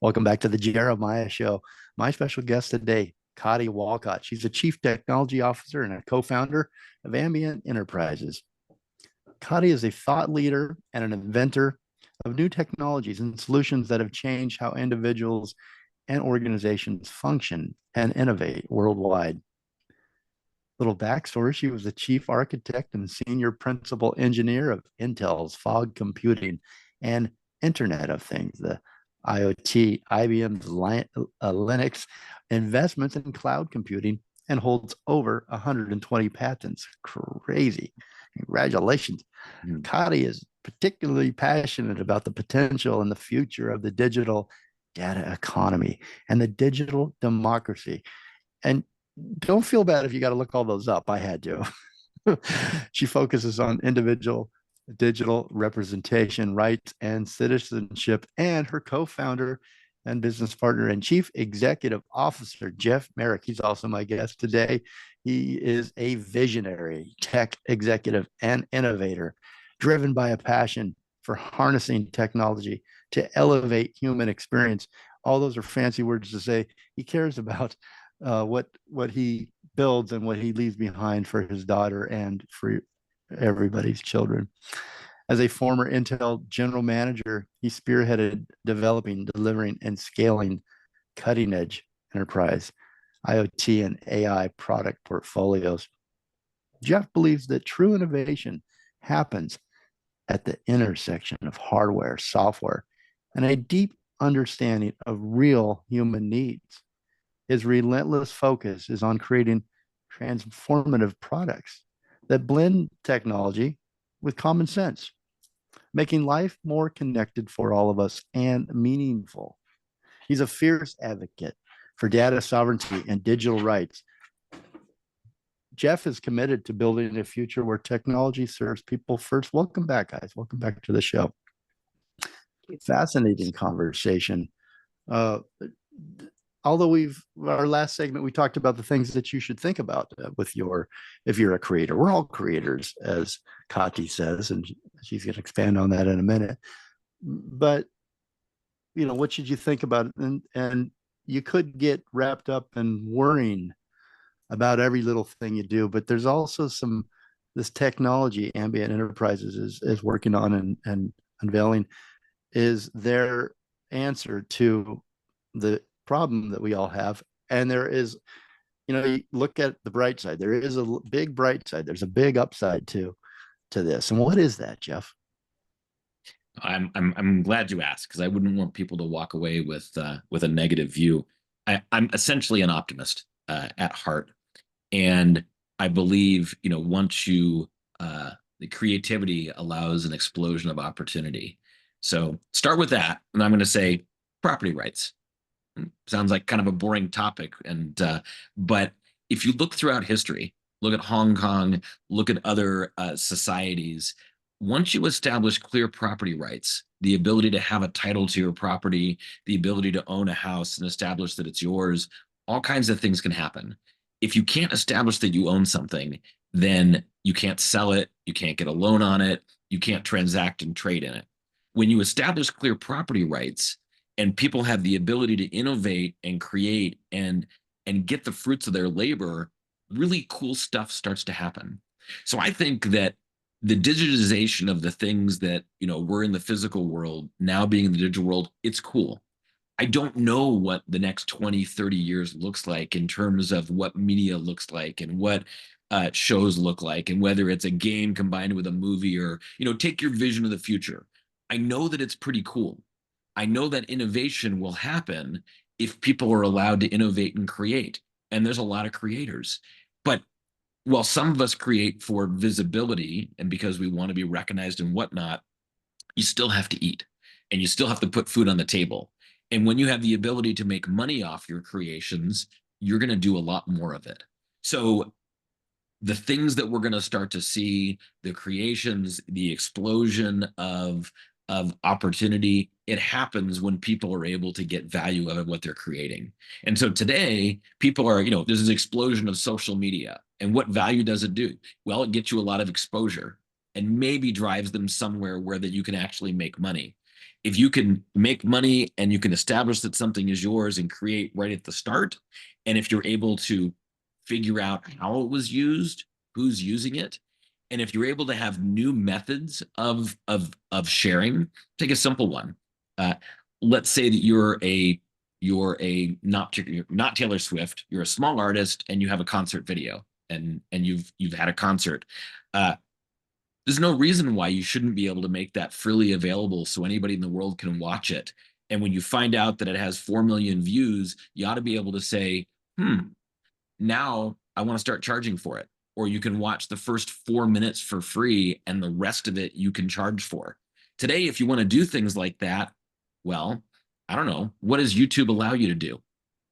Welcome back to the Jeremiah Show. My special guest today, Kati Walcott. She's a chief technology officer and a co-founder of Ambient Enterprises. Kati is a thought leader and an inventor of new technologies and solutions that have changed how individuals and organizations function and innovate worldwide. Little backstory: she was the chief architect and senior principal engineer of Intel's fog computing and Internet of Things, the IoT, IBM's Linux investments in cloud computing, and holds over 120 patents. Crazy. Congratulations. Mm. Kati is particularly passionate about the potential and the future of the digital data economy and the digital democracy. And don't feel bad if you got to look all those up. I had to. She focuses on individual digital representation, rights, and citizenship. And her co founder and business partner and chief executive officer, Jeff Marek, he's also my guest today. He is a visionary tech executive and innovator driven by a passion for harnessing technology to elevate human experience. All those are fancy words to say he cares about what he builds and what he leaves behind for his daughter and for everybody's children. As a former Intel general manager, he spearheaded developing, delivering, and scaling cutting edge enterprise IoT and AI product portfolios. Jeff believes that true innovation happens at the intersection of hardware, software, and a deep understanding of real human needs. His relentless focus is on creating transformative products that blend technology with common sense, making life more connected for all of us and meaningful. He's a fierce advocate for data sovereignty and digital rights. Jeff is committed to building a future where technology serves people first. Welcome back, guys. Welcome back to the show. Fascinating conversation. Uh, Although our last segment we talked about the things that you should think about with your if you're a creator. We're all creators, as Kati says, and she's going to expand on that in a minute. But what should you think about? And you could get wrapped up in worrying about every little thing you do, but there's also this technology Ambient Enterprises is working on and unveiling is their answer to the problem that we all have. And there is, you look at the bright side. There is a big bright side. There's a big upside to this. And what is that, Jeff? I'm glad you asked, because I wouldn't want people to walk away with a negative view. I'm essentially an optimist at heart, and I believe once the creativity allows an explosion of opportunity. So start with that, and I'm going to say property rights. Sounds like kind of a boring topic, but if you look throughout history, look at Hong Kong, look at other societies, once you establish clear property rights, the ability to have a title to your property, the ability to own a house and establish that it's yours, all kinds of things can happen. If you can't establish that you own something, then you can't sell it, you can't get a loan on it, you can't transact and trade in it. When you establish clear property rights, and people have the ability to innovate and create and get the fruits of their labor, really cool stuff starts to happen. So I think that the digitization of the things that were in the physical world now being in the digital world, it's cool. I don't know what the next 20, 30 years looks like in terms of what media looks like and what shows look like, and whether it's a game combined with a movie or, take your vision of the future. I know that it's pretty cool. I know that innovation will happen if people are allowed to innovate and create. And there's a lot of creators. But while some of us create for visibility and because we want to be recognized and whatnot, you still have to eat and you still have to put food on the table. And when you have the ability to make money off your creations, you're going to do a lot more of it. So the things that we're going to start to see, the creations, the explosion of opportunity, it happens when people are able to get value out of what they're creating. And so today, people are, there's an explosion of social media. And what value does it do? Well, it gets you a lot of exposure and maybe drives them somewhere where that you can actually make money. If you can make money and you can establish that something is yours and create right at the start, and if you're able to figure out how it was used, who's using it, and if you're able to have new methods of sharing, take a simple one. Let's say that you're not Taylor Swift, you're a small artist and you have a concert video and you've had a concert. There's no reason why you shouldn't be able to make that freely available so anybody in the world can watch it. And when you find out that it has 4 million views, you ought to be able to say, now I want to start charging for it. Or you can watch the first 4 minutes for free and the rest of it you can charge for. Today, if you want to do things like that, well, I don't know. What does YouTube allow you to do?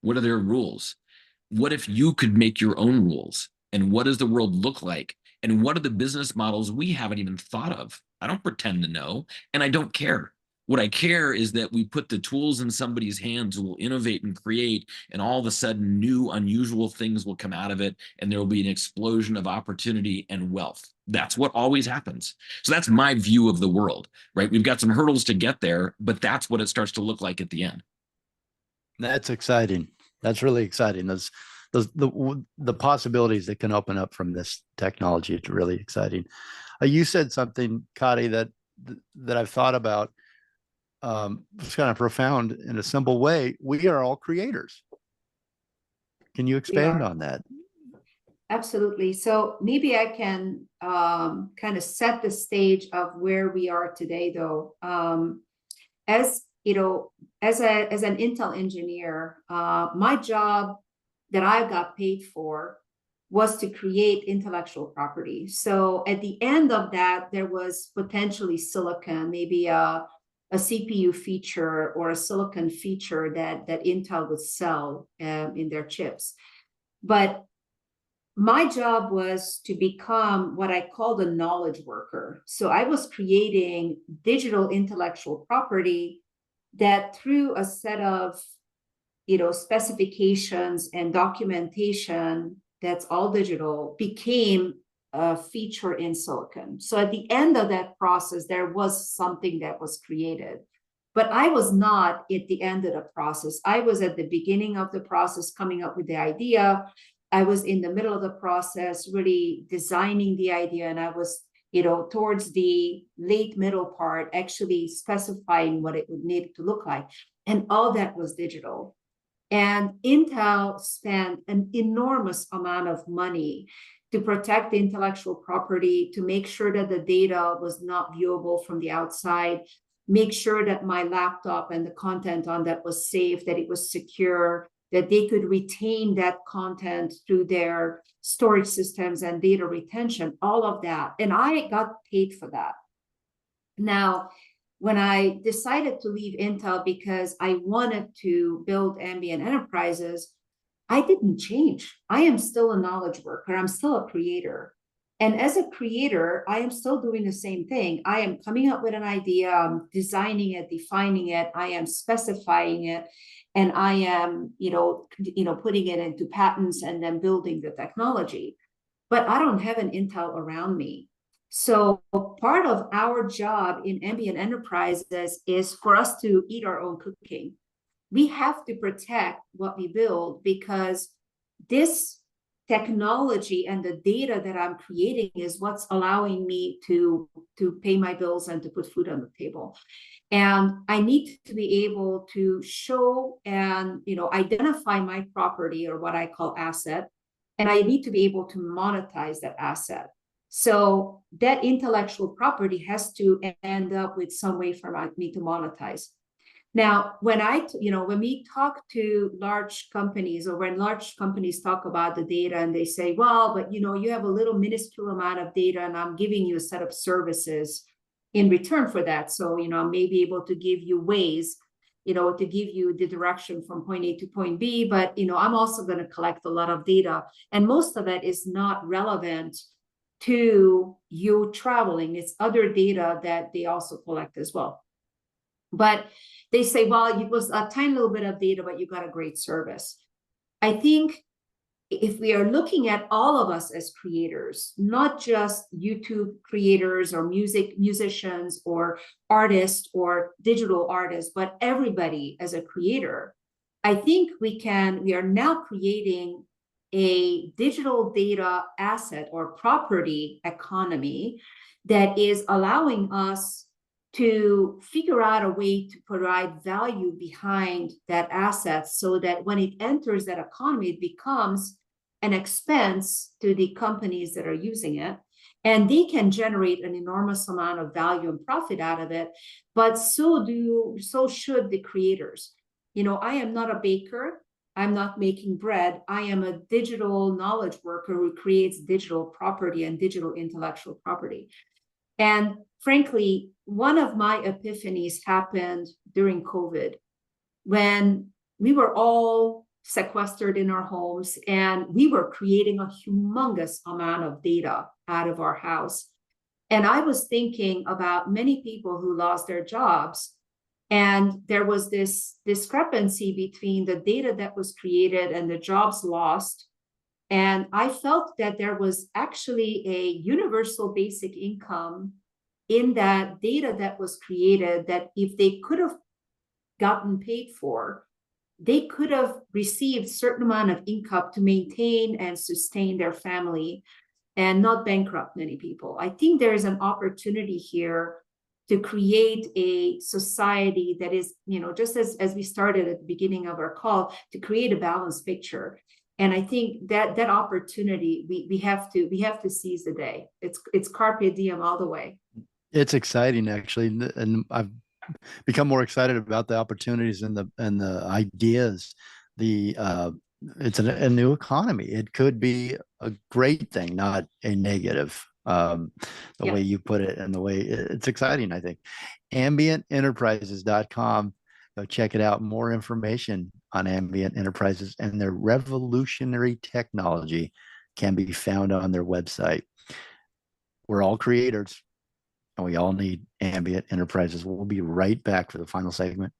What are their rules? What if you could make your own rules? And what does the world look like? And what are the business models we haven't even thought of? I don't pretend to know, and I don't care. What I care is that we put the tools in somebody's hands who will innovate and create, and all of a sudden new, unusual things will come out of it, and there will be an explosion of opportunity and wealth. That's what always happens. So that's my view of the world, right? We've got some hurdles to get there, but that's what it starts to look like at the end. That's exciting. That's really exciting. The possibilities that can open up from this technology, it's really exciting. You said something, Kati, that I've thought about. It's kind of profound in a simple way. We are all creators. Can you expand on that? Absolutely. So maybe I can kind of set the stage of where we are today, though. As you know, as an Intel engineer, my job that I got paid for was to create intellectual property. So at the end of that, there was potentially silicon, maybe a CPU feature or a silicon feature that Intel would sell in their chips. But my job was to become what I called a knowledge worker. So I was creating digital intellectual property that through a set of specifications and documentation that's all digital became a feature in silicon. So at the end of that process, there was something that was created. But I was not at the end of the process. I was at the beginning of the process, coming up with the idea. I was in the middle of the process, really designing the idea. And I was, towards the late middle part, actually specifying what it would need to look like. And all that was digital. And Intel spent an enormous amount of money to protect the intellectual property, to make sure that the data was not viewable from the outside, make sure that my laptop and the content on that was safe, that it was secure, that they could retain that content through their storage systems and data retention, all of that. And I got paid for that. Now, when I decided to leave Intel because I wanted to build Ambient Enterprises, I didn't change. I am still a knowledge worker. I'm still a creator. And as a creator, I am still doing the same thing. I am coming up with an idea, I'm designing it, defining it, I am specifying it, and I am, putting it into patents and then building the technology. But I don't have an Intel around me. So part of our job in Ambient Enterprises is for us to eat our own cooking. We have to protect what we build because this technology and the data that I'm creating is what's allowing me to pay my bills and to put food on the table. And I need to be able to show and identify my property, or what I call asset, and I need to be able to monetize that asset. So that intellectual property has to end up with some way for me to monetize. Now, when we talk to large companies, or when large companies talk about the data and they say, well, but you have a little minuscule amount of data and I'm giving you a set of services in return for that. So, I may be able to give you ways, to give you the direction from point A to point B, but, I'm also going to collect a lot of data. And most of it is not relevant to you traveling. It's other data that they also collect as well. But they say, well, it was a tiny little bit of data, but you got a great service. I think if we are looking at all of us as creators, not just YouTube creators or musicians or artists or digital artists, but everybody as a creator, I think we are now creating a digital data asset or property economy that is allowing us to figure out a way to provide value behind that asset so that when it enters that economy, it becomes an expense to the companies that are using it. And they can generate an enormous amount of value and profit out of it, but so should the creators. You know, I am not a baker. I'm not making bread. I am a digital knowledge worker who creates digital property and digital intellectual property. And frankly, one of my epiphanies happened during COVID when we were all sequestered in our homes and we were creating a humongous amount of data out of our house. And I was thinking about many people who lost their jobs. And there was this discrepancy between the data that was created and the jobs lost. And I felt that there was actually a universal basic income in that data that was created, that if they could have gotten paid for, they could have received a certain amount of income to maintain and sustain their family and not bankrupt many people. I think there is an opportunity here to create a society that is, you know, just as we started at the beginning of our call, to create a balanced picture. And I think that opportunity we have to seize the day. It's carpe diem all the way. It's exciting, actually, and I've become more excited about the opportunities and the ideas. It's a new economy. It could be a great thing, not a negative. The way you put it, and the way it's exciting, I think. Ambiententerprises.com. Go check it out. More information on Ambient Enterprises and their revolutionary technology can be found on their website. We're all creators, and we all need Ambient Enterprises. We'll be right back for the final segment.